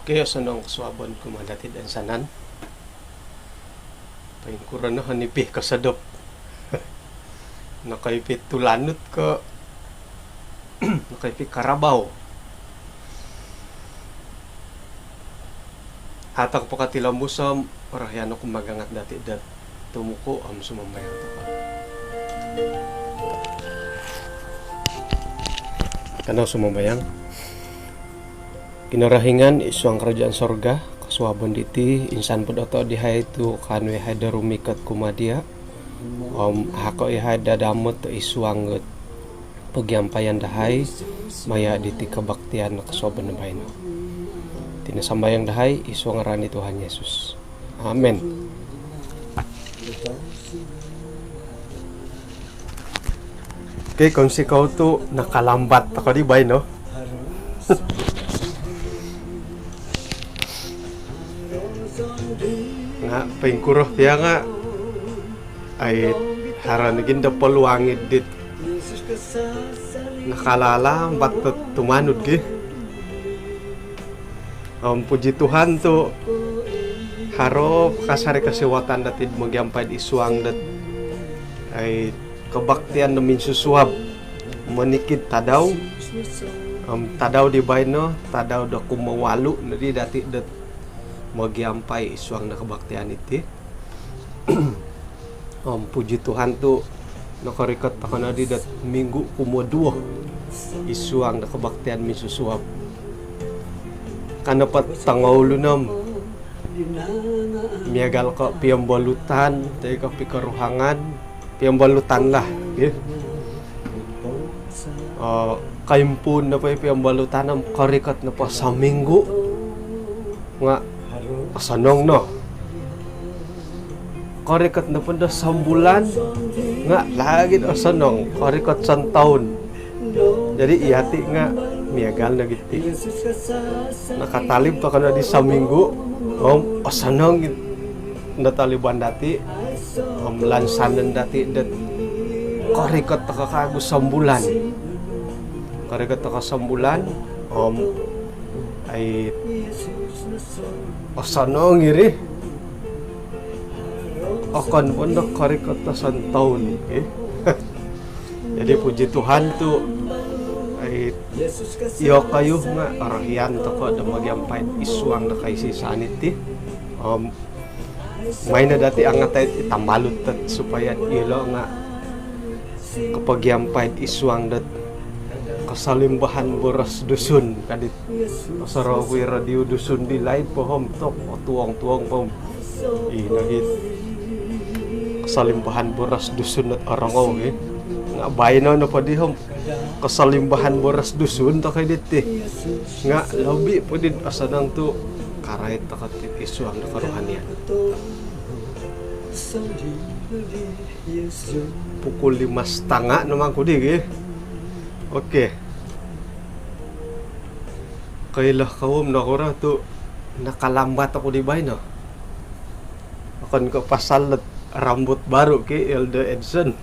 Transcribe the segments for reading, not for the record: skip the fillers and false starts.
Kaya sanong kaswabon kumadati dan sanan. Paingkuran na hanipih kasadop. Nakaipit tulanot ka. Nakaipit karabaw. Hatak pa katilamusam. Parahyano kumagangat dati dat tumuko am sumambayang to ka. Tanaw sumambayang. Kinarahingan isuang kerajaan sorga kaswabon diti insan pud ato dihay tu kanwe hada rumikat kumadia hako ihada damot to isuang pagyampayan dahay maya diti kabaktian na kaswabon na bayno tinasambayang dahay isuang ngaran ni Tuhan Yesus. Amen. Okay, kung si kau tu nakalambat ako di bay no. Nga paingkuroh tiya nga ay haranigin da paluangid dit nakalala ba't tumanod ki puji Tuhan tu haro kasari kasiwatan datid magyampay isuang dat ay kabaktian namin susuab manikid tadaw tadaw di bayno tadaw da kumawalu nadi dati dat magyampay isuang nakabaktian iti. Puji Tuhan tu nakarikat ako na di dat minggu kumoduo isuang nakabaktian mi susuab kanapat tangawlo nam miagal ka piyambalutan tayo ka pikaruhangan piyambalutan lah kaimpun na pa piyambalutan nam karikat na pa sa minggu nga asanong no karikat na panda sambulan nga lagi asanong karikat san taon jadi iati nga miagal na giti nakatalib pa kana di sa minggu asanong nataliban dati lansanan dati dat karikat ta kakago sambulan karikat ta kasambulan ay asanong iri akan pun nakarikat na san taon jadi puji Tuhan tu ay iyo kayo nga arahian to ko da magyampay isuang na kay sisaniti may na dati ang atay itambalot tat supaya ilo nga kapag yampay isuang dat kasalimbahan boras dusun kadit sarawi radio dusun di live pohom tok tuong-tuong pohom inagit kasalimbahan boras dusun at arangaw nga bayno na pa dihom kasalimbahan boras dusun to kay diti nga labi po din asanang tu karait takatit isuang nakaruhanian pukul 5:30 naman ko di okay kailah kawom na kura tu nakalambat ako di bay no akan ko pasalat rambut baru ki Elda Edson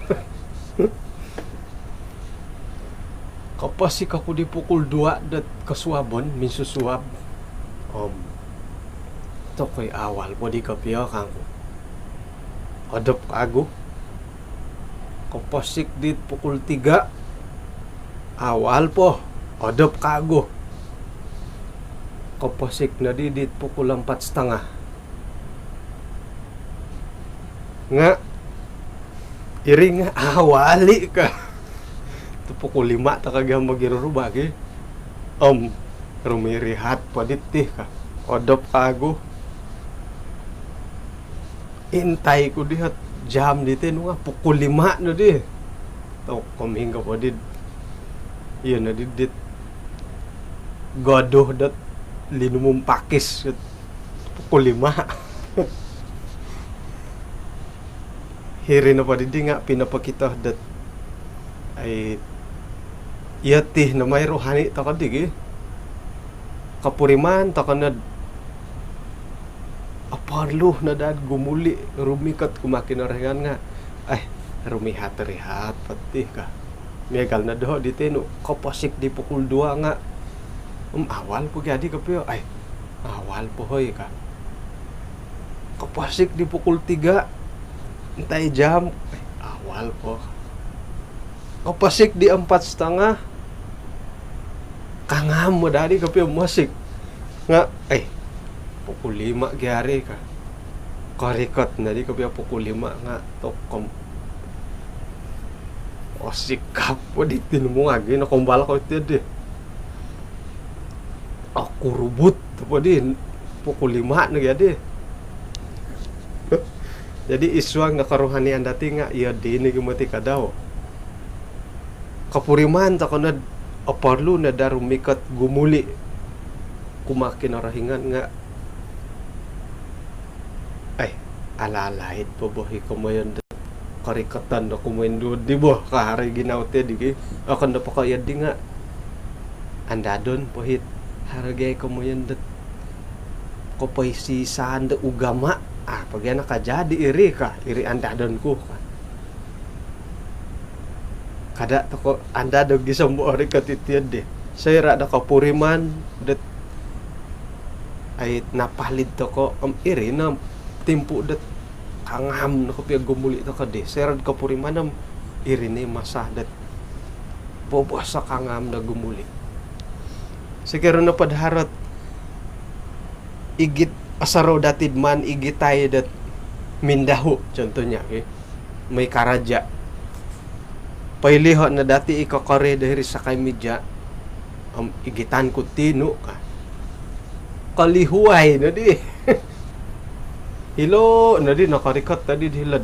kapasik ako di pukul 2 dat kaswabon minsusuab to koy awal po di kapiyo kang adop kago kapasik dit pukul 3 awal po adop kago kapasik na dit pukul 4:30 nga iring awali ka tu pukul 5 takagam magiruruba ki rumirihat paditih ka odop kago intay ko dihat jam dito nga pukul 5 no di to kumingga padid iyon na didit godoh dat linumum pakis pukul 5 hiri na padid nga pinapakita dat ay iyatih na may rohani takadig kapuriman takanad aparlo na dad gumuli rumikat kumakinarangan nga ay rumihat-rihat pati ka megal na dito no kapasik di pukul 2 nga awal po gadi kapiyo ay awal pohoy ka kapasik di pukul 3 entay jam awal po kapasik di 4:30 kangam mo dari kapi musik nga pukul 5 gyari ka karikot na di kapi pukul 5 nga tokom sikap po di tinmo agi na kumbala ko ito di aku rubut po di pukul 5 na gyadi. Jadi iswang na karuhanian dati nga iya dini gumati kadaw kapuriman ta na aparlu na darumikat gumuli kumakin arahingan nga alalahit po bohi kumayon karikatan na kumayon doon di bo kahari ginawte di akan na pa kaya di nga andadon po hit haragay kumayon dat kopay si saan da ugama pag yan nakajadi iri andadon ko kada to ko andado gisambo ori katitiad de sayra da kapuriman dat ay napalid to ko iri na timpo dat kangam na ko piag gumuli to ka de sayra da kapuriman iri ni masa dat bobos sa kangam na gumuli siguro na padharot igit asaro datid man igitay dat mindahu contohnya may karaja pailiho na dati ikakare dahil sa kay media igitan ko tino ka kalihuay na di hilo na di nakarikat tadi hilad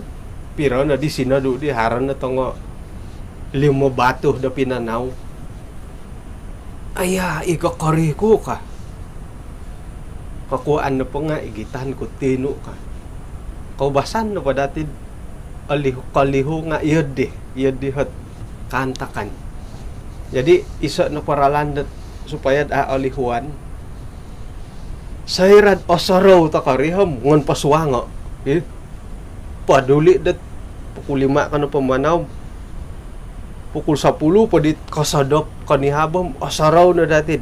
pira na di sinado di haran na tongo 5 bato da pinanaw ikakare ko ka kakuan na po nga igitan ko tino ka kaubasan na pa dati kaliho nga iyod hot kantakan jadi isa na paralandat supaya alihuan sayrad osaraw ta kariham ngon paswango paduli dat pukul 5 kano pamanaw pukul 10 padit kasadok kanihabam osaraw na datid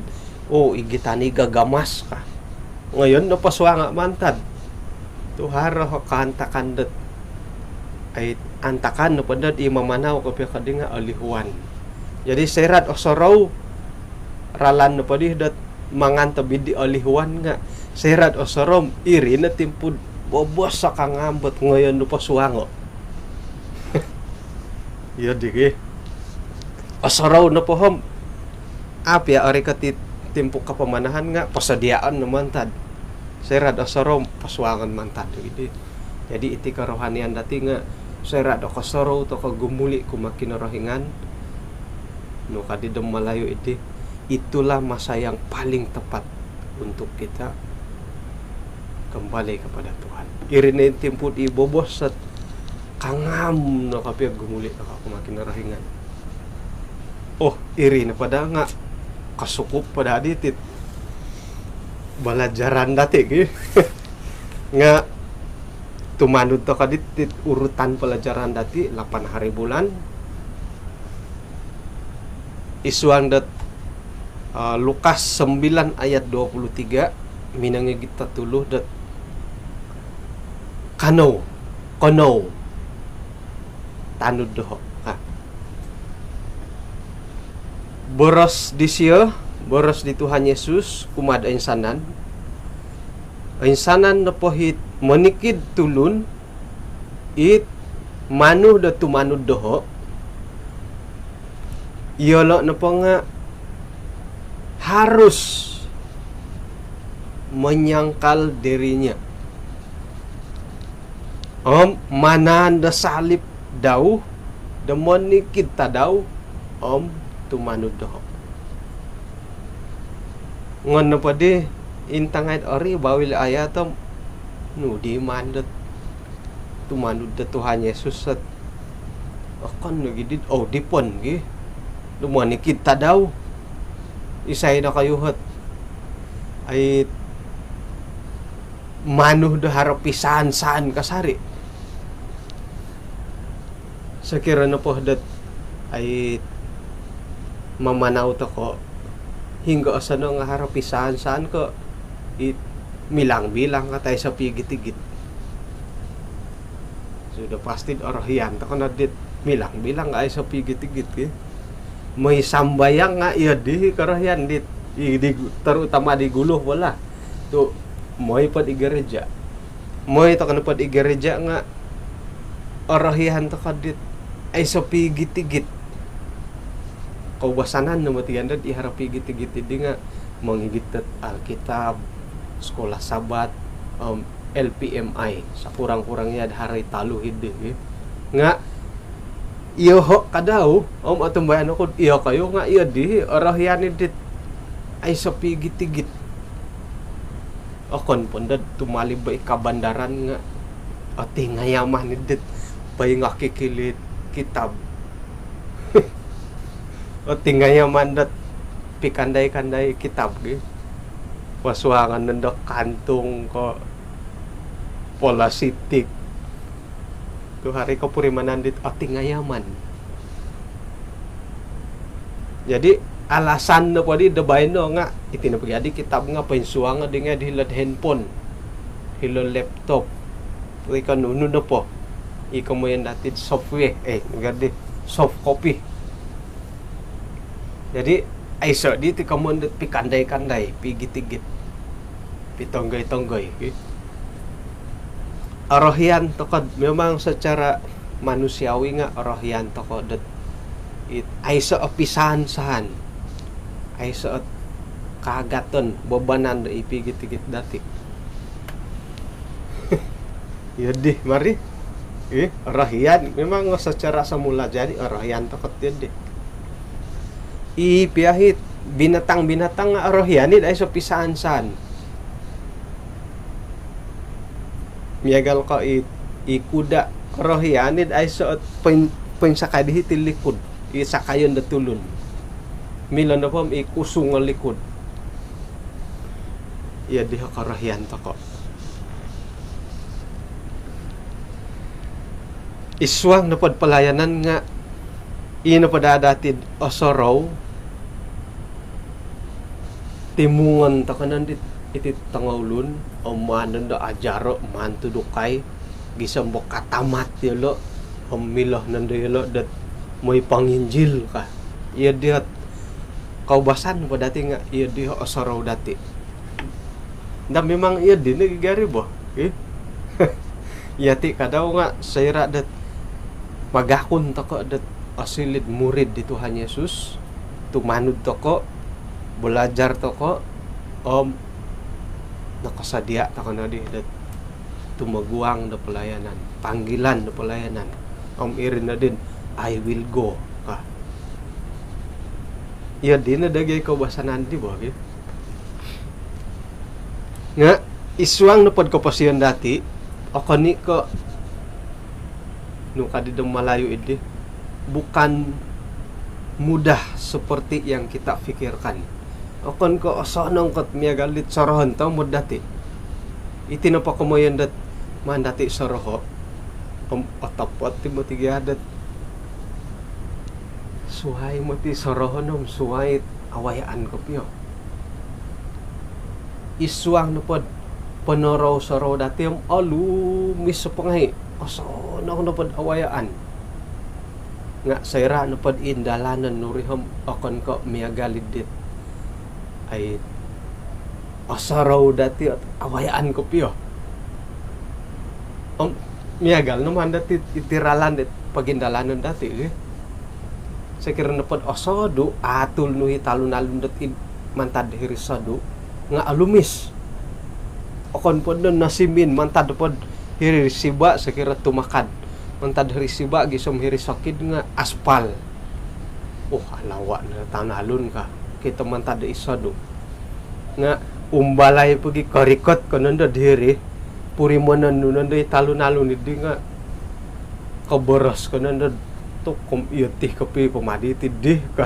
igitani gagamas ka ngayon napaswanga mantad tuhara ho kantakan dat ay antakan no padad imamanaw kapya kadinga alihuan jadi serat osaraw ralan no padih dat mangantabid di alihuan nga serat osarom iri na timpud bobos sa kangambot ngayon no paswango iya digi osaraw na pohom apya ori katit timpo kapamanahan nga pasadiaan naman tad serat osarom paswangan mantad jadi iti karohanian dati nga sera do kasaro to kagumuli kumakinarahingan no kadidem malayo itulah masa yang paling tepat untuk kita kembali kepada Tuhan irine timpud ibobos at kangam no kapiag gumuli to kumakinarahingan iri na pada nga kasukup pada aditit balajaran dati nga tumanod to kadit urutan pelajaran dati 8 hari bulan isuang dat Lukas 9 ayat 23 minangnya kita tuluh dat kono tanud doho boros di Tuhan Yesus kumad insanan na pohit menikid tulun manuh da tumanud doho iyolo na po nga harus menyangkal dirinya manan da salib daw da menikid ta daw tumanud doho ngon na po di intangait ori bawil ayatom di mandat tumanod da Tuhan Yesus at akan nagidid dipon gi lumanikid ta daw isay na kayuhat ay manuh da harapisan saan kasari sakira na po dat ay mamanaw ta ko hingga asa nga harapisan saan ko milang-bilang katay sa pigit-tigit. Sudah pasti orohian to kana dit milang-bilang ay sa pigit-tigit eh. May sambayang nga iya di karahian dit terutama di guluh wala. Tu moy pad igereja. Moy to kana pad igereja nga orohian to kadit ay sa pigit-tigit. Kaubasanan na matiyan dat iharap pigit-tigit di nga mangigitat Alkitab, sekolah sabat, LPMI sa kurang-kurangnya hari talu hide nga iyo ho kadaw atong bayan ko iyo kayo nga iyo di orohian dit ay sa pigit-tigit. Akon pundad tumalib ba ikabandaran nga ati ngayaman ni dit bay nga kikilit kitab. Ati ngayaman dat pikanday-kanday kitab gi. Waswangan nanda kantong ko polasitik. Tu hari ko purimanan dit ati ngayaman. Jadi alasan na po di dabay no nga itinapagadi kitab nga pensuang nga di nga hilad handphone hilad laptop ikaw nuno na po ikaw mo yan natin software ngadi soft copy. Jadi ay so dito ka mo pikanday-kanday pigit-tigit pitonggay-tonggay orohian tokod memang secara manusiawi nga orohian tokod ay sa opisahan sahan ay sa kagaton bebanan da ipigit-tigit dati. Yadi mari orohian memang secara semula jadi orohian tokod yadi ipiyahit binatang-binatang nga orohianid ay sa opisahan sahan. Miyagal ko ikuda rohianid ay sa pensakadihi ti likod isakayon da tulun milan na pom ikusung ang likod iya diha karahian to ko iswang na palayanan nga ina padadatid osorow timungan to kanan dit iti tangawlun o manan da ajaro mantudukay gisambok katamat yelo milah nanda yelo dat moy panginjil ka iya dihat kaubasan pa dati nga iya diha osaraw dati da memang iya din nagigari ba yati kadaw nga sayra dat pagakon to ko dat asilid murid di Tuhan Yesus tumanud to ko belajar to ko nakasadya ta kana di dat tumaguang na pelayanan panggilan na pelayanan irin na din I will go ka iya din na dagay kaubasanan di ba nga iswang na pod kapasiyon dati ako ni ko nung kadidong malayo idi bukan mudah seperti yang kita pikirkan. Okon ko osonong kot miya galit sorohon tau mo dati. Itinapa ko mo yan dat man dati soroho. Otapot ti mo tigadat. Suhay mo ti sorohonom, suhay awayaan ko piyo. Iswang na pod panorow sorow dati yung alu miso pangahi. Osonong na pod awayaan. Nga sayra na pod indalanan nurihom okon ko miya galit dit. Ay asaraw dati at awayaan ko piyo miyagal naman dati itiralan dit pagindalanan dati sekira na pod asado atul nuhi talun-alun dati mantad hirisado nga alumis okon pod nun nasimin mantad pod hirisiba sekira tumakad mantad hirisiba gisom hirisakid nga aspal alawa na tanalun ka kita mantad isado nga umbalay pagi karikot kananda diri puri manan nunanda talun-alun di nga kaboros kananda to kom iutih kapi pamaditi di ka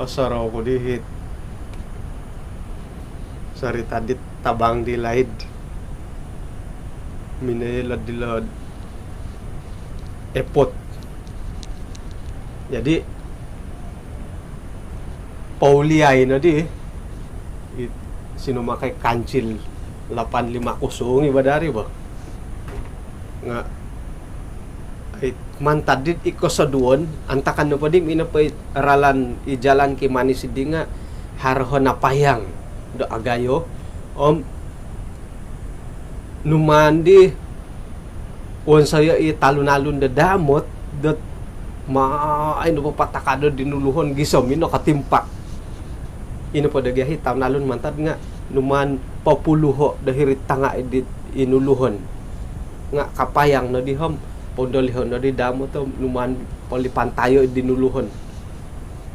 asaraw ko dihit sari tadit tabang dilaid minelad dilad epot jadi Pauliay na di sino makai kancil 850 ibadari ba nga ay mantadit iko sa duon antakan no padim ina pa aralan ijalan ki manis di nga harho na payang do agayo numandi on saya talun-alun da damot dat ay no patakado dinuluhon gisom ino katimpak ino pa dagahi talun-alun mantad nga numan populuho dahiri tanga edit inuluhon nga kapayang no dihom pondolihon no di damo to numan polipantayo dinuluhon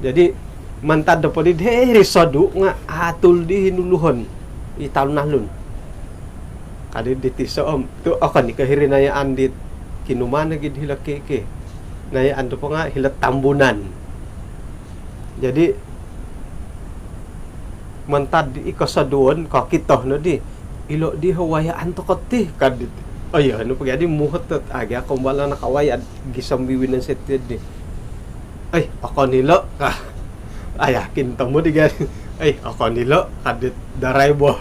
jadi mantad da podi dehiri sodu nga atul di hinuluhon italun-alun kadi ditiso tu akan nikahiri nayaan dit kinuman gid hila keke nayaan to pa nga hila tambunan jadi mantad di ikasaduon kakitoh no di ilo di hawayaan to kati kadit ay ano pag adi muhot at aga kumbala nakawayad gisambiwin ng setid di ay ako nilo ka ay akin tamo di gani ay ako nilo kadit daray bo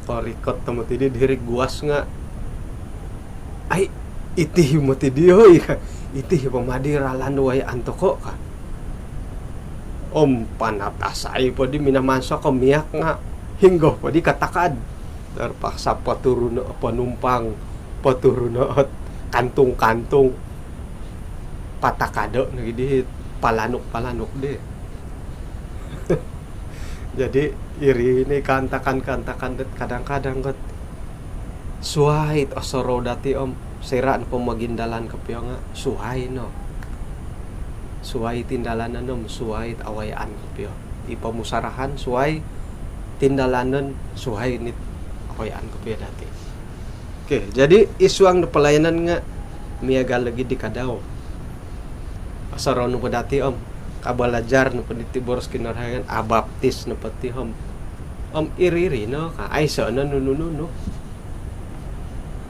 korikot tamo ti di diri guwas nga ay iti mo ti di hoy iti pamadiralan wayaan to ko ka panatasay po di minamanso ko miyak nga hinggo po di katakad darpaksa paturo na panumpang paturo na at kantung-kantung patakado nagidi palanok di jadi iri ini kantakan kadang-kadang kat suwait osoro dati siraan pemagindalan kepiyo nga suway no suway tindalanan suway awayaan kepiyo ipamusarahan suway tindalanan suway nit awayaan kepiyo dati. Oke, jadi isuang na pelayanan nga miagal lagi di kadaw asaro no dati kabalajar no peniti boros kinarhangan abaptis no pati iriri no ka ay so no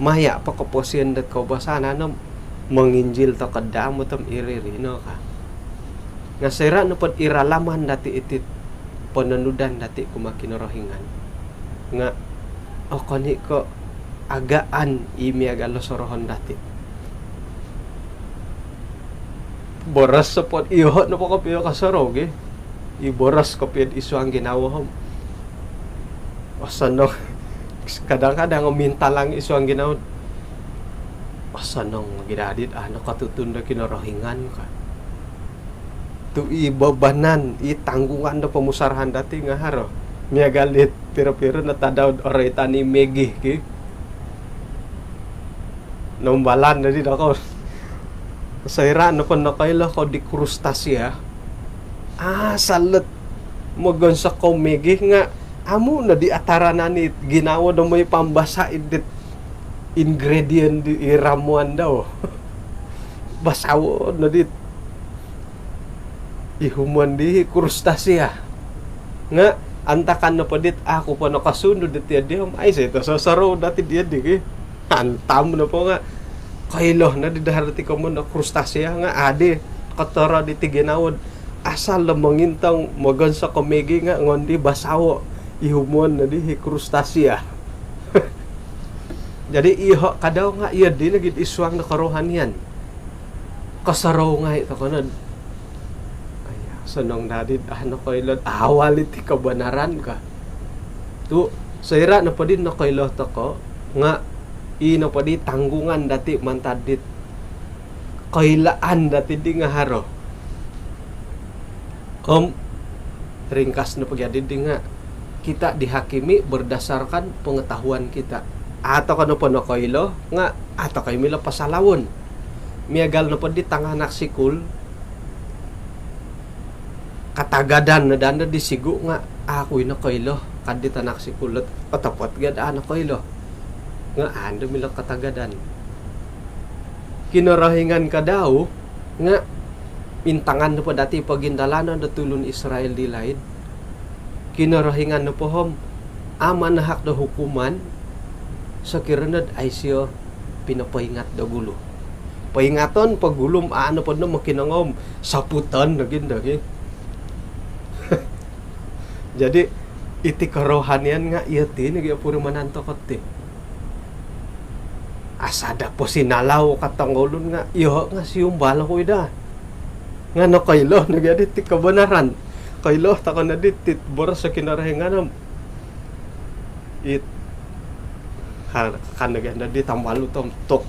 maya pa kaposian dat kaubasana no menginjil to kadamo iriri no ka ngasira no pad iralaman dati itit penenudan dati kumakinorohingan nga okoni ko agaan imiagalo sorohon dati boras sapot iho no po kapiyo kasarog iboras kapiyo isu ang ginawa asano kadang-kadang minta lang isu ang ginawa asanong ginadit nakatutunda kinorohingan ka tu ibabanan itanggungan na pamusarahan dati nga haro miagalit pero na tadaw oray tani megi ki nombalan na din ako sayra na pa nakayla ko di krustasya salat magon sa komegi nga amo na di ataranan ni ginawa daw may pambasa edit ingredient di iramuan daw basawo na dit ihumuan di krustasya nga antakan na pa dit ako pa nakasunod dit yun ay sa ito sasaro dati diyan di antam na po nga kailo na didaharati ko mo na krustasya nga ade katara di tiginawad asal lamangintang magan sa komegi nga ngondi basawo ihumuan na di krustasya jadi iho kadaw nga iya di nagit iswang na karohanian kasaraw nga ito kanad ay sanong nadid nakailot awalit kabanaran ka tu sayra na pa din nakailot ako nga ino pa di tanggungan dati mantadit kailaan dati di nga haro ringkas na pagyadi di nga kita dihakimi berdasarkan pengetahuan kita ato kano pa no kailo nga ato kay mila pasalawon miagal na pa di tanganak sikul katagadan na danda di sigo nga ako'y na kailo kadit anak sikulot patapot gad anak kailo nga ando mila katagadan kinarahingan ka daw nga intangan na pa dati pagindalanan na tulun Israel dilaid kinarahingan na po amanahak na hukuman sa kiranad ay siya pinapahingat na gulo pahingaton pagulom ano pa na makinangom saputan naging jadi iti kerohanian nga iya ti nagi apuri mananto kote asada po sinalaw katangolon nga iyo nga siyumbala ko ida nga no kaylo nagi adit ti kabanaran kaylo taka na dit tit boras sa kinarahinganam it kan nagi na dit tamalo tom tok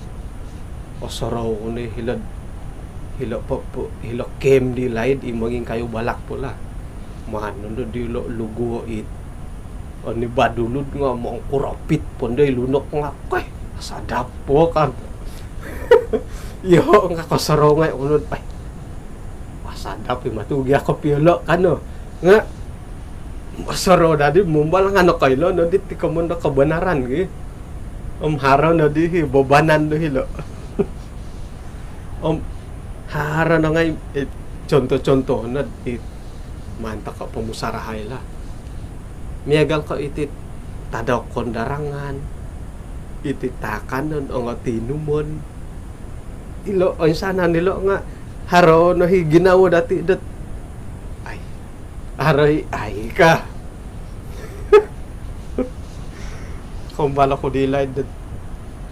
osoro ni hilad hilo po hilo kem di laid imanging kayo balak pula man no di lugo it ani badulud nga mo kurapit ponday lunok nga koy sadap po kan yo nga kosoro nga unod pa sadap matugi ako piolo kano nga masaro dadi mumbal nga no kaylo no dit ti kamundo kabanaran gi haraw na di bobanan do hilo hara na ngay conto-conto na it manta ka pamusarahay la miyagal ko itit tadaw kondarangan itit takanon o nga tinumon ilo o sana nilo nga haro no hi ginawa dati dat ay aray ay ka kumbala ko di laid dat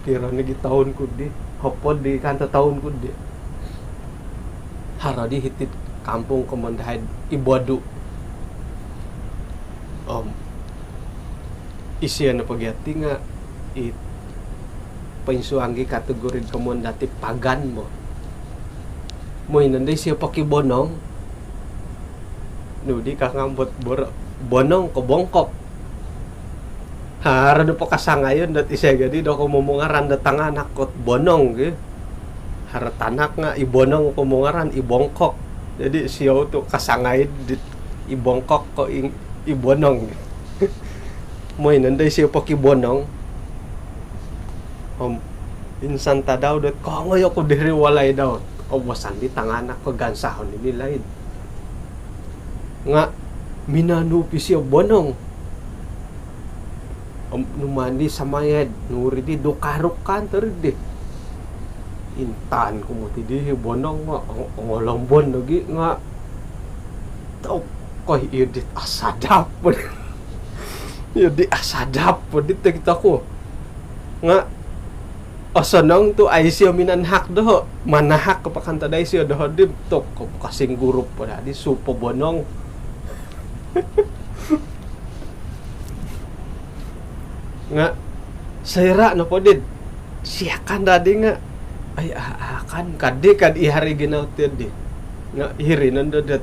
pero nagitahon ko di hopod di kanta tahun ko di haro di hitit kampung komandahay Ibuadu isiya na pagyati nga it painsuanggi kategori kamon dati pagan mo inanday siya pakibonong no di kakambot bonong ko bongkok hara do pa kasangayon dat isya gadi do ko mumungaran datang anak kot bonong ge hara tanak nga ibonong ko mungaran ibongkok jadi siya to kasangay dit ibongkok ko ibonong mo inanday siya pakibonong insan ta daw dat ko ngayo ko diri walay daw wasan di tanganak ko gansahon ni lain nga minanupi siya bonong numandi sa mayad nuri di dokarok kantor di intan ko mo ti di bonong nga ngolang bon lagi nga tao ko yudit asadap yudit asadap di kita ko nga asanang to ay siya minanhak doho manahak kapakanta day siya doho di tok kasing gurup po na di supo bonong nga sayra na po din siya kan dadi nga ay akan kadi kad ihari ginautir di nga hiri nandadat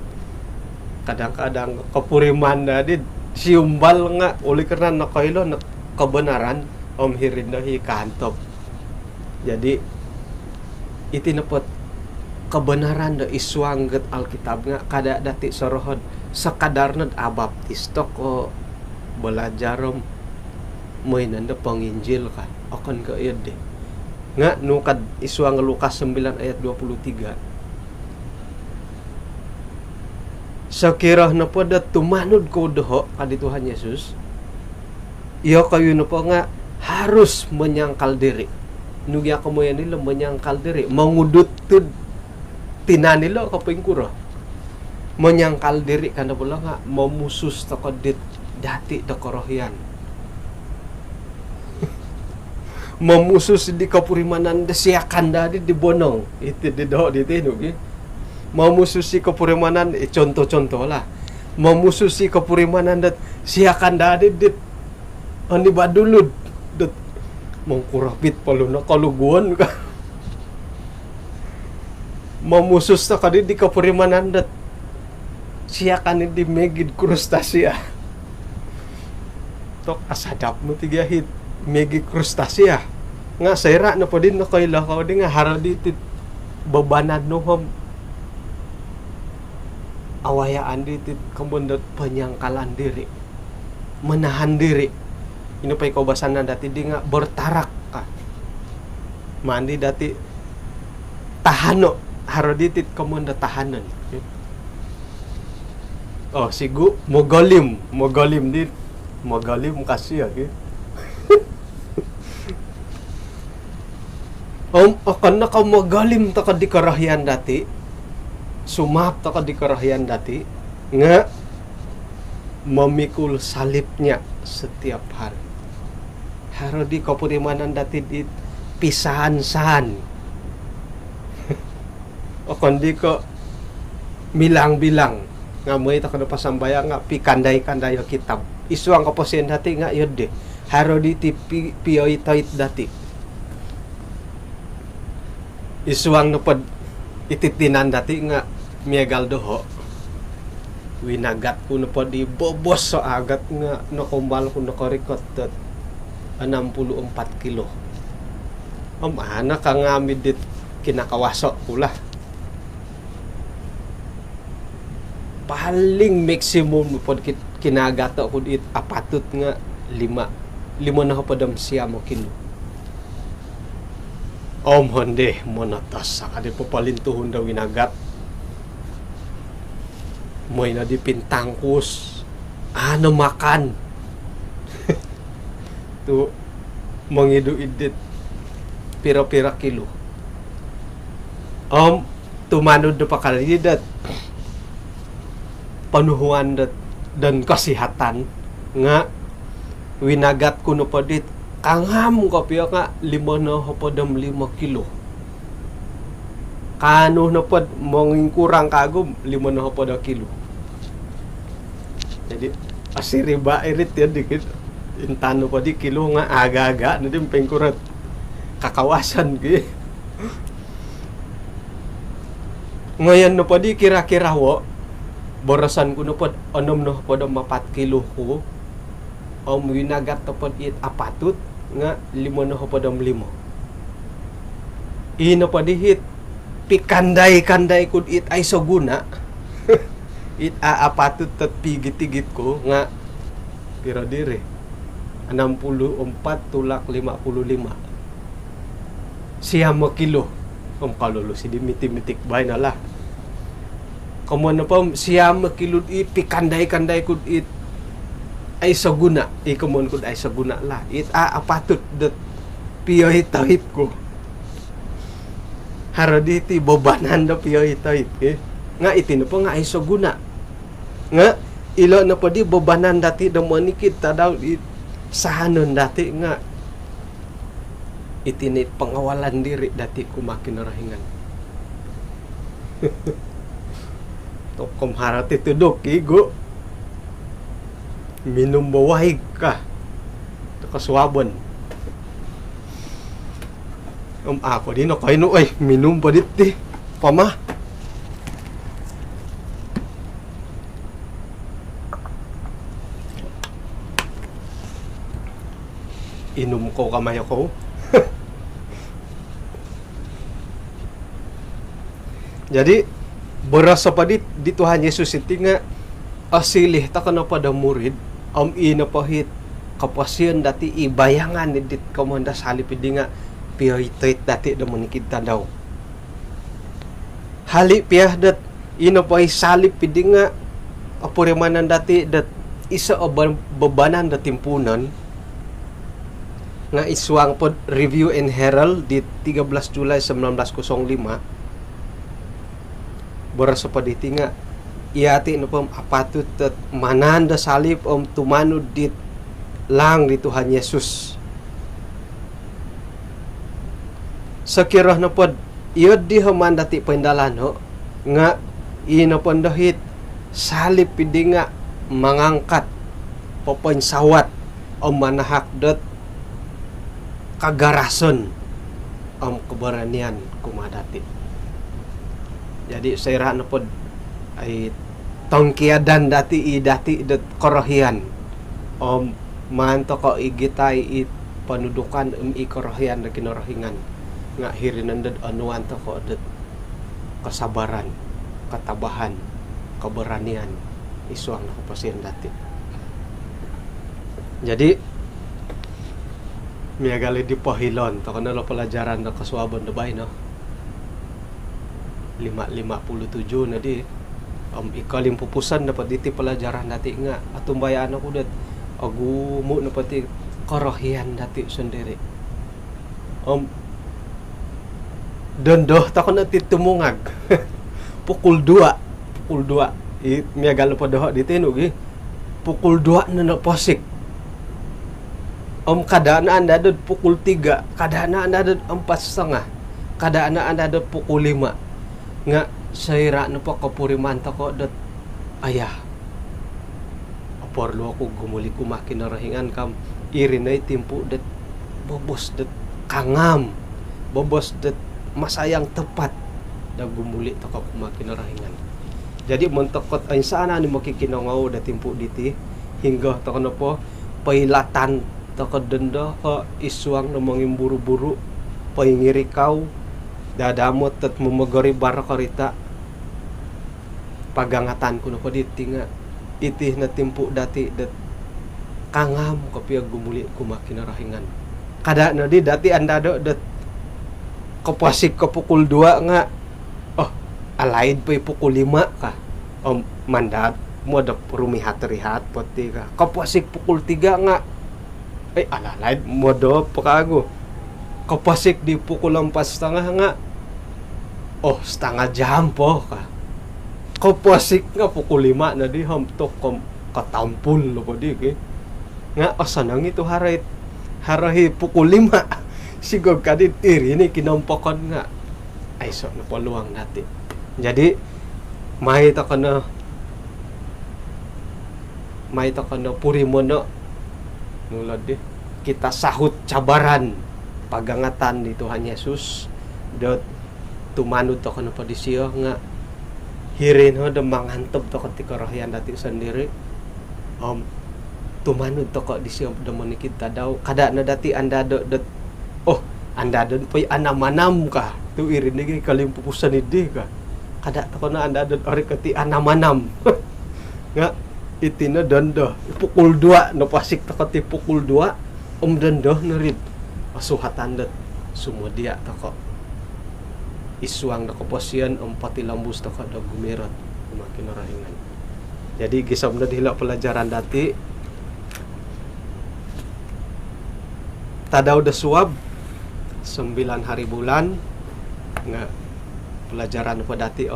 kadang-kadang kapuriman na di siumbal nga uli karena nakaylo na kabenaran hirin na hikantop jadi itinapot kebenaran da iswangget Alkitab nga kada dati sorohod sakadarna abaptistok o belajarom moinan da panginjil ka akan ka iod de nga nukad iswang Lukas 9 ayat 23 sakirah na po da tumanod ko doho kadi Tuhan Yesus iyo kayo na po nga harus menyangkal diri nugya ko mo yan nila menyangkal diri mangudut tud tinanilo kapingkuro menyangkal diri kana pula nga mamusus ta kadit dati da korohyan mamusus di kapurimanan da siya kanda di bonong iti di do di tinugi mamusus si kapurimanan conto-conto lah mamusus si kapurimanan dat siya kanda di ani badulud dat mangkurapit palo na kaluguan ka mamusus ta kadi di kapurimanan dat siya kanin di megid krustasya tok asadap mo tiga hit megid krustasya nga sayra na po din na kayla ka di nga haradi tit babanad no ham awayaan di tit kambundat penyangkalan diri menahan diri ino pay kaubasan na dati di nga bertarak ka mandi dati tahano haroditit kamunda tahanan oh sigu mogalim di mogalim kasi ya akan na ka mogalim ta ka di karahyan dati sumap ta ka di karahyan dati nga memikul salibnya setiap hari. Harodi kapurimanan dati di pisahan-sahan. O kondi ko milang-bilang ngamoy ta kada pasambaya nga pikandai-kanday kitab. Isuang kaposien dati nga yode. Harodi ti piyoy tait dati. Isuang napad ititinan dati nga miagal doho. Winagat ko na po di bobos sa agat nga nakumbal ko nakarikot at 64 kilo. Ana ka nga midit kinakawaso ko lah. Paling maximum po kinagato ko dit apatot nga 5 na ko padam siya mo kilo. Honde monatas sa kadi po palintuhon daw winagat. Moy na di pintangkus. Ano makan? Tu mangidu idit pira-pira kilo. Tumanod na pakalidat. Panuhuan dan kasihatan nga winagat ko na pa dit kangham ko piya nga 5 na hopadam 5 kilo. Kano na pod monging kurang kagum 5 na hopada kilo. Jadi asiriba irit yan dikit intano pa di kilo nga aga-aga na din pengkurat kakawasan gi. Ngayon na pa di kira-kira wo borasan ko na pod 6 na hopada 4 kilo ko. Winagat na pod it apatut nga 5 na hopada 5. Ina pa di hit pikandai-kandai kud it ay soguna. It aapatut tat pigit-tigit ko nga pira dire 64 tulak 55 siya mo kilo kalolo si dimiti-mitik bay na lah kamo na pa siya mo kilo it pikandai-kandai kud it ay soguna ikomon kud ay soguna lah it aapatut dat piyoy tahip ko haraditi bobanan da piyoy tahip nga itino pa nga ay soguna nga ilo na pa di bebanan dati damani kita daw sahanon dati nga itinit pangawalan diri dati kumakin rahingan. Tokom harati tudok igo minum bawahig ka kaswabon ako din ako ino ay minum pa diti pama. Inom ko kamay ako. Jadi berasa pa dit Tuhan Yesus iti nga asilih ta kana pada murid ina pahit kapasyan dati ibayangan ni dit kamanda salip idi nga piyoy-toyt dati damon kita daw. Hali piyah dat ina pahi salip idi nga apurimanan dati dat isa o bebanan da timpunan nga iswang pod Review and Herald di 13 Julay 1905 borasa pa diti nga iati no pam apatut at mananda salib tumanud dit lang di Tuhan Yesus sakirah na pod iod di human dati pendalan ho nga inapandahit salib pidi nga mangangkat papansawat manahak dat kagarason keberanian kumadati. Jadi saya na pod ay tongkiadan dati idati dat korohian manto ko igitay it panudukan ikorohian na kinorohingan nga hirinan dad anuan to ko dat kasabaran katabahan keberanian isuang na kapasyan dati. Jadi miagali di pohilon to kana lo pelajaran na kaswaban na bay no 557 na di ikalim pupusan dapat diti pelajaran dati nga atumbayaan ako dat agumo na pati korohian dati sendiri dondoh ta ko na titumungag pukul 2 miagal pa doho diti no gi pukul 2 na posik. Kadaan anda ada pukul 3, kadaan anda ada 4:30, kadaan anda ada pukul 5. Nga sayra na po kapuriman ko dat ayah. Aporlo ako gumuli kumakin na rahingan kam irinay timpo dat bobos dat kangam, bobos dat masayang tepat da gumuli to ka kumakin na rahingan. Jadi mentokot ay sana ni makikinangaw da timpo diti hingga to kana po pailatan to ka denda ka isuang na mangimburu-buru paingirikaw dadamot tet memegori bar karita pagangatan kuno po diti nga itih na timpo dati dat kangam kapia gumuli kumakin na rahingan. Kada na di dati anda do dat kapasik ka pukul 2 nga alaid pa pukul 5 ka. Mandat mo da rumihat-rihat pati ka. Kapasik pukul 3 nga. Alalaid mo do pakago. Kapasik di pukul 4:30 nga. Setengah jam po ka. Kapasik nga pukul 5 na di hamtok katampul lo po di ke. Nga asanang ito harahi pukul 5. Sigog kadit iri ni kinampakan nga. Ay so na paluang natin. Jadi may ta kana puri mo na nulad di kita sahut cabaran pagangatan di Tuhan Yesus dot tumanod ta kana padisiyo nga hirin ho da mangantop ta ketika rahyan dati sendiri tumanod ta ka disiyo da kita daw kada na dati anda dot anda don pay anamanam ka tu irin ni kalimpupusan idi ka kada ta na anda don ori kati anamanam nga itina danda pukul 2 no pasik ta kati pukul 2 danda na rid asuhatan dat sumudia ta ko isuang da kaposian pati lambus ta ka da gumerat makin rahingan. Jadi gisam na dihila pelajaran dati tadaw da suab 9 hari bulan nga pelajaran pa dati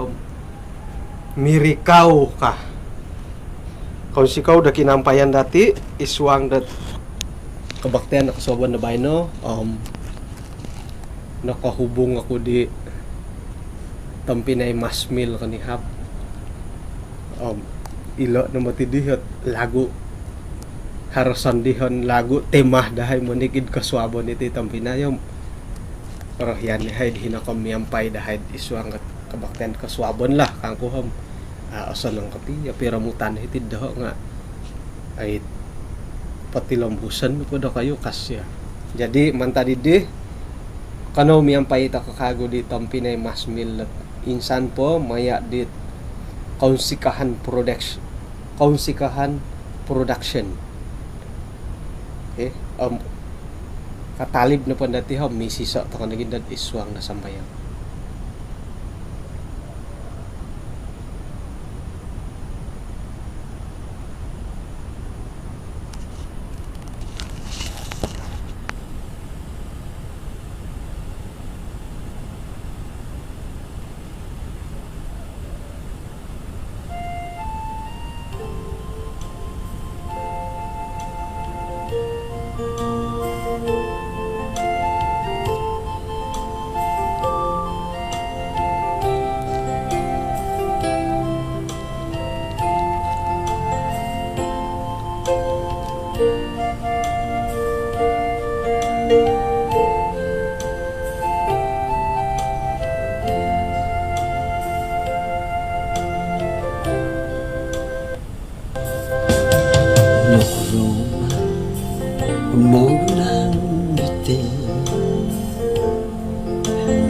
mirikaw ka kung sikaw da kinampayan dati iswang dat kabaktian nakasoban na bayno nakahubong ako di tampinay masmil kanihap ilo na matidihot lagu harasan dihon lagu temah dahay monikid kaswabon iti tampinayom pero yan hay hinakam miyampay dahay iswang kabaktian kaswabon lah kangkuhom asan ng kapi pero mutan hitid daho nga ay pati lambusan po da kayo kasya. Jadi mantadi di kano miyampay ta kakago di tampinay masmil insan po maya di kaunsikan production katalib na pandati ha misi sa ta kanagin dad iswang na sambayan.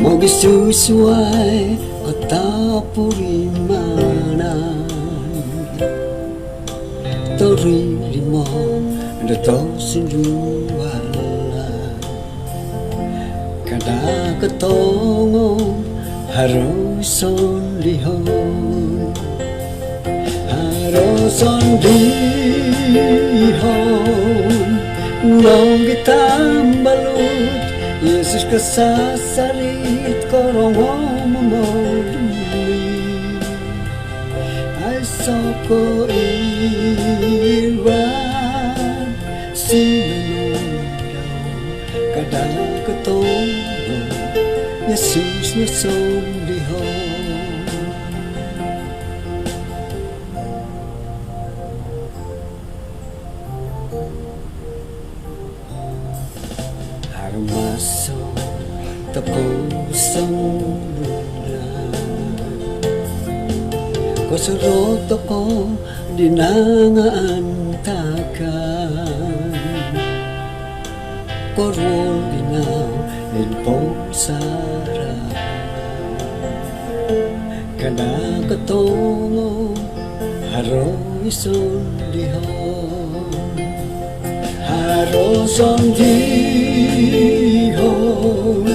Magsusuay at tapurimanan Torili mo na tosindualan Kada katongong haruson lihon Haruson lihon Nong gitambalut Yesus kasasalit korong mamodumi Ay soko son lihon Harmaso tako sambulan Kusurot ako dinangaantakan Korol binaw ilpong sara Kanakatongo haroy son lihon Haroson lihon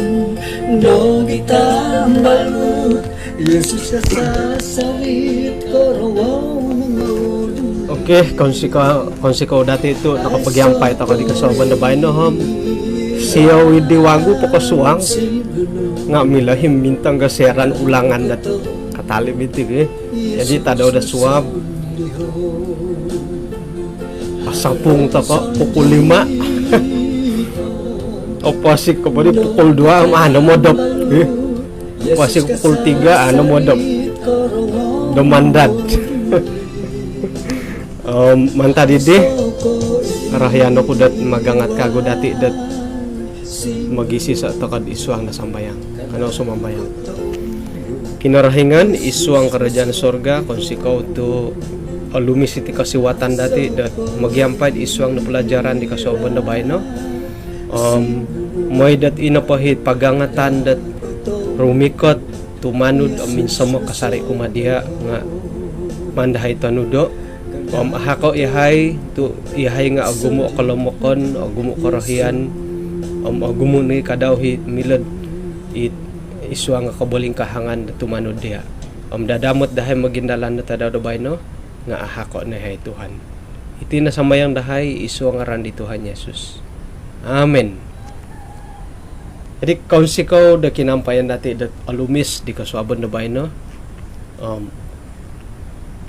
no gitambalut Yesus kasasawit korong Oke, konsiko dati itu nakapagyampai tako di kasoban na bayan no ham. Siya widi wagu pokok nga milahim mintang gaseran ulangan dat katali bitig Jadi tada udah suap pasapung tako pukul 5 Opasik kembali pukul 2 ano modop Opasik pukul 3 ano modop Domandad manta didi rahyano ko dat magangat kago dati dat magisi sa takad isuang na sambayang ano sumambayang kinarahingan isuang kerajaan sorga konsikaw to lumis iti kasiwatan dati dat magyampay isuang na pelajaran di kasoban na bayan no may dat inapahit pagangatan dat rumikot tumanud amin sama kasari kumadiha nga mandahay tanudo ahako ihay tu ihay nga agumo kalomokon agumo karahian agumo ni kadawhi milad it iswa nga kaboling kahangan tumanod dia dadamot dahay magindalan na tadaw dabay no nga ahako na hay Tuhan iti na samayang dahay iswa nga ran di Tuhan Yesus amen. Jadi konsikaw da kinampayan dati dat alumis di kasuabon dabay no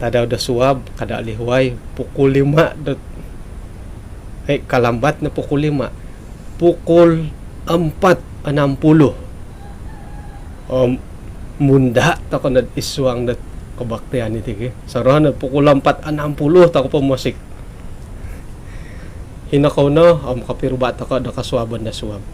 tada udah suab kada alihway pukul 5 dat kalambat na pukul 5 pukul 4:60 munda ta kana iswang dat kabaktian iti sarohan na pukul 4:60 ta ko pamusik hinakaw na kapiruba ta ka da kasuaban na suab